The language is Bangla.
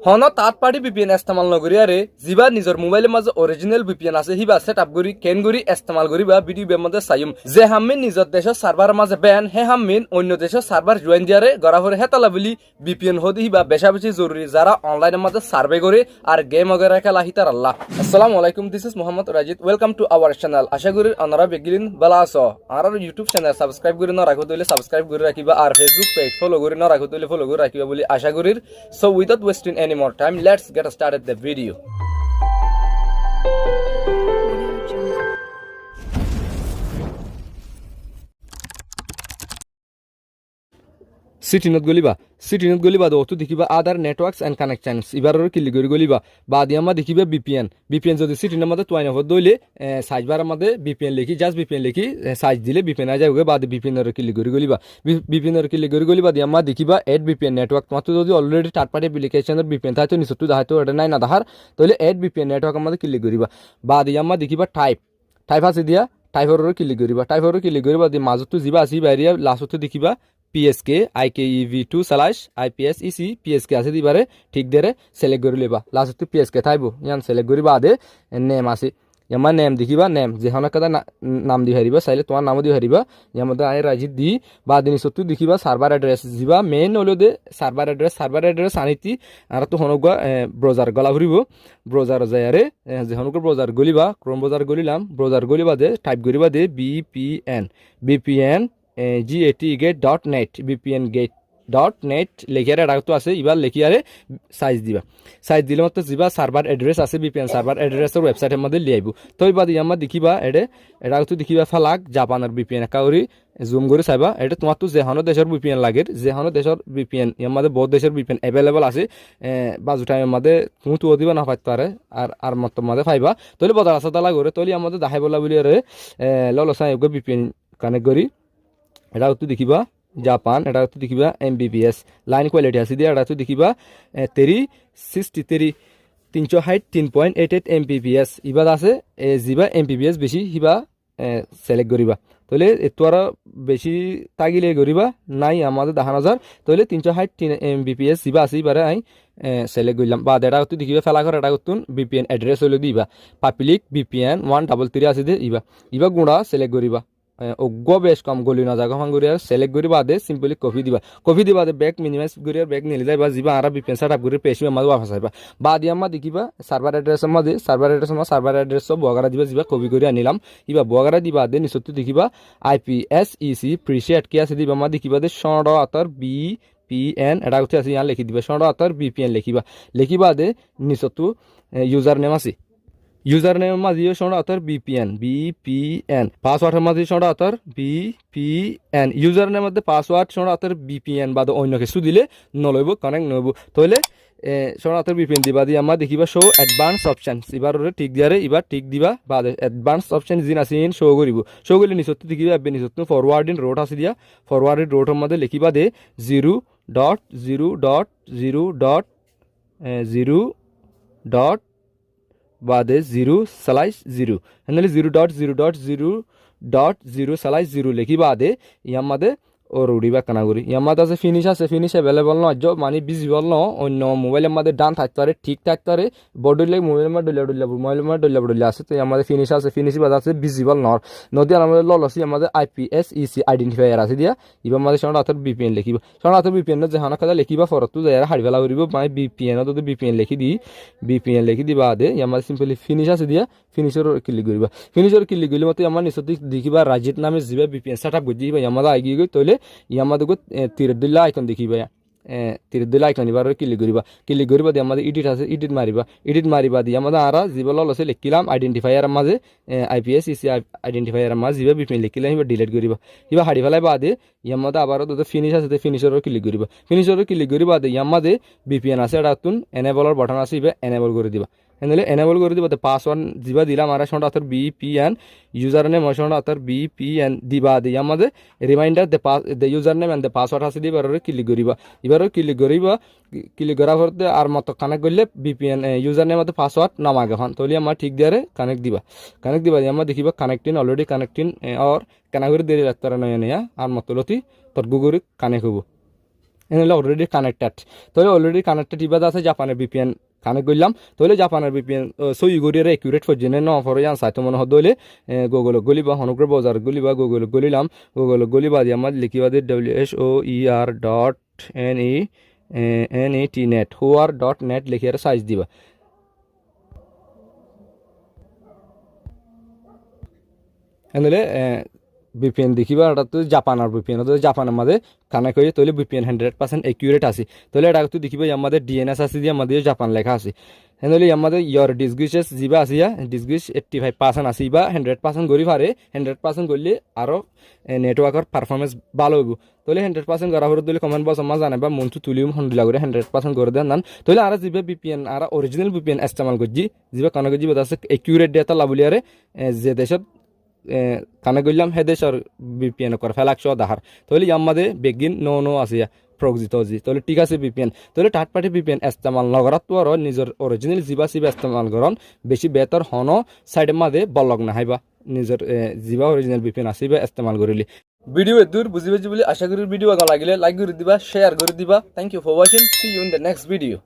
হন থার্ড পার্টি VPN ইস্তেমাল নকরি আরে যিবা নিজের মোবাইলের মাঝে অরিজিনাল VPN আছে হিবা সেট আপ করি কেন করি ইস্তেমাল করি বা ভিডিও বের মধ্যে চাইম যে হামিন নিজের দেশের সার্ভারের মাঝে ব্যান হে হামিন অন্য দেশের সার্ভার জয়েন দিয়ারে গড়াফরে হেতালা বলি VPN হদি হিবা বেশা বেশি জরুরি যারা অনলাইনের মাঝে সার্ভে করে আর গেম वगैरह খেলা হিতার আল্লাহ। আসসালামু আলাইকুম, this is Mohammad Rajid, welcome to our channel. আশা করি আপনারা বেগিলিন ভালো আছো। আর ইউটিউব চ্যানেল সাবস্ক্রাইব করে না রাখো তাহলে সাবস্ক্রাইব করে রাখিবা আর ফেসবুক পেজ ফলো করে না রাখো তাহলে ফলো করে রাখিবা বলি আশা করি। So without wasting any more time, let's get started the video. সিটিনত গলিবা অটো দেখিবা আদার নেটওয়ার্কস এন্ড কানেকশনস এবারের ক্লিক করে গলিবা বাদ ইয়ামা দেখিবা বিপিএন যদি সিটিনের মধ্যে টুয়াইন হব দইলে সাইজ বারের মধ্যে বিপিএন লিখি জাস্ট বিপিএন লিখি সাইজ দিলে বিপিএন আ যাবে বাদ বিপিএন এর ক্লিক করে গলিবা ইয়ামা দেখিবা এড বিপিএন নেটওয়ার্ক মাত্র যদি অলরেডি থার্ড পার্টি অ্যাপ্লিকেশনের বিপিএন থাকে নিচে দাহাতো এটা নাই না দাহার তাহলে এড বিপিএন নেটওয়ার্কের মধ্যে ক্লিক করিবা বাদ ইয়ামা দেখিবা টাইপ আছে দিয়া টাইপের ক্লিক করিবা দি মাজতো যিবা আছে বাইরিয়া লাস্টতে দেখিবা PSK IKEV2/IPS PSK আছে দিবারে ঠিক দেরে সিলেক্ট করে লেবা লাস্ট PSK থাইবো ইয়ান সিলেক্ট করি বাদে নেম আছে ইয়ামা নেম দেখিবা নেম যেখানে কাদা নাম দি হারিবা চাইলে তোমার নাম দি হারিবা ইয়ার মধ্যে আই রাজিদ দি বাদ নিচতো দেখিবা সার্ভার অ্যাড্রেস দিবা মেইন হলো দে সার্ভার অ্যাড্রেস আনিতি আর তো হনগা ব্রাউজার গলা ঘুরিব ব্রাউজার যায় আরে যেহনগা browser গলিবা Chrome browser গলিলাম browser গলিবা day type করিবা দে VPN GATGate.net VPN.net লেখিয়ারে রাখতো আছে এবার লেখিয়ারে সাইজ দিলে মতো যা সার্ভার অ্যাড্রেস আছে VPN সার্ভার অ্যাড্রেসের ওয়েবসাইটের মধ্যে লিয়ে আইব তো এবার আমার দেখিবা এটা তো দেখিবা ফালাক জাপানের VPN একাউরি জুম করে চাইবা এটা তোমার তো যেহানো দেশের VPN লাগে যেহানো দেশের VPN ইয়ার মধ্যে বহুত দেশের VPN অ্যাভেলেবল আছে বাজু টাইমের মধ্যে তুমি তো দিবা না পাইতে পারে আর মত মধ্যে পাইবা তাহলে বদার আসা তালা করে তাহলে আমাদের দেখাই বলা বলি আরে ললসাই VPN কানেক্ট করি এটা তো দেখিবা জাপান এটা তো দেখিবা MBPS লাইন কোয়ালিটি আছে দিয়া এটা তো দেখিবা 363.88 MBPS এবার আছে যিবা MBPS বেশি হিবা সিলেক্ট করিবা তাহলে এত আর বেশি তাগিলে করিবা নাই আমাদের 10,000 তাহলে 360 MBPS যিবা আছে এবারে আই সিলেক্ট করলাম বা এটা তো দেখিবা ফেলা করে এটা করতুন VPN অ্যাড্রেস হলো দিবা পাবলিক VPN 133 আছে দে ইবা গুণা সিলেক্ট করিবা অজ্ঞ বেশ কম গলি না জায়গা করি আর সিলেক্ট করি বাদে সিম্পলি কপি দিবা ব্যাক মিনিমাইজ করি আর ব্যাক নিলে যাইবা যিবা আর VPN সেটআপ করে পেশি আমাদের ওয়াফাস আইবা বাদ ইয়ামা দেখিবা সার্ভার অ্যাড্রেস সব বগারা যিবা কপি করে আনিলাম ইবা বগারা দিবা দে নিচতে দেখিবা IPSEC প্রিসেট কি আছে দিবা মা দেখিবা দে শর্ট আতর VPN এটা উঠে আছে ইয়ান লিখি দিবা শর্ট আতর VPN লিখিবা দে নিচতো ইউজার নেম আছে ইউজার নেম মাঝিও শোনা আতর VPN পাসওয়ার্ড মাঝি শোনা আতর VPN ইউজার নেম মধ্যে পাসওয়ার্ড শোনা আতর VPN বাদ অন্য কিছু দিলে নলইব কানেক্ট নইব তাহলে শোনা আতর VPN দিবা দি আমরা দেখিবা শো অ্যাডভান্স অপশন এবার ঠিক দিয়ারে এবার ঠিক দিবা বাদ অ্যাডভান্স অপশন জিন আছে ইন শো করিব শো করলে নিচতে দেখিবা এবে নিচতে ফরওয়ার্ডিং রোড আছে দিয়া ফরওয়ার্ডিং রোডের মধ্যে লিখিবা দে 0.0.0.0 বাদে 0/0 এনালে 0.0.0.0/0 লিখি বাদে ইয়ার মধ্যে ওর উড়িবা কানাগুড়ি ইয়ার মধ্যে আছে ফিনিশ অ্যাভেলেবল নয় মানে ভিজিবল ন অন্য মোবাইলের মধ্যে ডান থাকতে পারে ঠিক থাকতে পারে বডলে মোবাইলের মধ্যে ডলিয়া আছে তো আমাদের ফিনিশ বাদ আছে ভিজিবল নদী আমাদের ললসি আমাদের IPSEC আইডেন্টিফায়ার আছে দিয়া ইবা আমাদের সঙ্গে রাতের VPN লিখিবা সঙ্গে রাতের VPN যে হানা কাদা লিখিবা ফরতো যায় হাড়ি ফেলা করিব মানে VPN লিখি দিবা দে আমাদের সিম্পলি ফিনিশ আছে দিয়া ফিনিশর ক্লিক করিলে মতো আমার নিচতে দেখিবা রাজিদ নামে যিবা VPN সেটআপ করে দিবা আমাদের আগে গই তাহলে ইয়ামাদের তীরের দিল্লা আইকন দেখিবা তীরের দিল্লা আইকন এবার ক্লিক করিবা দিয়ে আমাদের এডিট মারিবা দিয়ে আমাদের আর যিবা ললসে লিখিলাম আইডেন্টিফায়ার মাঝে IPSEC আইডেন্টিফায়ার মাঝে যিবা VPN লিখিলাম এবার ডিলিট করিবা এবার হাড়ি ফেলাই বাদে ইয়ামাদের আবারও ফিনিশ আছে ফিনিশরও ক্লিক করিবা দিয়ে আমাদের VPN আছে এটা তুন এনেবলর বাটন আছে এবার এনেবল করে দিবা এনেবল করে দিবা পাসওয়ার্ড যিবা দিলাম আর শোনা আতর VPN ইউজার নেম শোনা আতর VPN দিবা দিয়ে আমাদের reminder the user name and the password আছে দিবা আর ক্লিক করার পরে আর মতো কানেক্ট করলে VPN ইউজার নেম আর পাসওয়ার্ড নামাগে হন তাহলে আমার ঠিক দিয়ে কানেক্ট দিবা দিয়ে আমরা দেখিবা অলরেডি কানেক্টিং আর কেনা করে দেরি রাখতে নয় নেয়া আর মতো লতি তোর গুগরি কানেক্ট হবো এনেহলে অলরেডি কানেক্টেড তাহলে অলরেডি কানেক্টেড ইবাদ আছে জাপানের ভিপিএন কানেক্ট করলাম তাহলে জাপানের ভিপিএন সই গড়িয়ে একুরেট পর্যন্ত ন ফর ইয়ান সাইতো মনে হলে গুগল গলিবা হনুগ্র বাজার গলিবা গুগল গলিলাম গুগল গলিবা দিয়ে আমার লিখিবা দিয়ে WSOER.NET net whoar.net লিখে সাইজ দিবা এনেহলে ভিপিএন দেখিবা এটা তো জাপানের ভিপিএন তো জাপানের মাঝে কানেক্ট হয়ে তাহলে ভিপিএন 100% একিউরেট আছে তাহলে এটা তো দেখিবা আমাদের ডিএনএস আছে দিয়ে আমাদের জাপান লেখা আছে এনেহলে আমাদের ইয়র ডিসগ্রিসেস যা আছে ডিসগ্রিস 85% আছে বা 100% গড়ি পারে 100% করলে আরও নেটওয়ার্কের পারফরমেন্স ভালো হইব তাহলে 100% করা হলে তাহলে কমেন্ট বক্স আমার জানাবা মনটু তুলিম হন্ডিলা করে 100% করে দেন তাহলে আর যাবে ভিপিএন আর অরিজিনাল ভিপিএন ইস্তেমাল করছি যা কানে করছি আছে একিউরেট ডেটা লাভলি আরে যে দেশত কানে গেলাম হে দেশের ভিপিএন করে ফেলাকশো দাহার তাহলে আমাদের বেগিন নো আছে প্রক্সি তজি তাহলে ঠিক আছে ভিপিএন তাহলে থার্ড পার্টি ভিপিএন ইস্তেমাল নগরাত তো আর নিজের অরিজিনাল জিবা সিবা ইস্তেমাল করন বেশি বেহতর হন সাইডের মাঝে বলক না হাইবা নিজের জিবা অরিজিনাল ভিপিএন আছে বা ইস্তেমাল করিলি ভিডিও দূর বুঝি বুঝি বলে আশা করি ভিডিও ভালো লাগিলে লাইক করে দিবা শেয়ার করে দিবা thank you for watching see you in the next video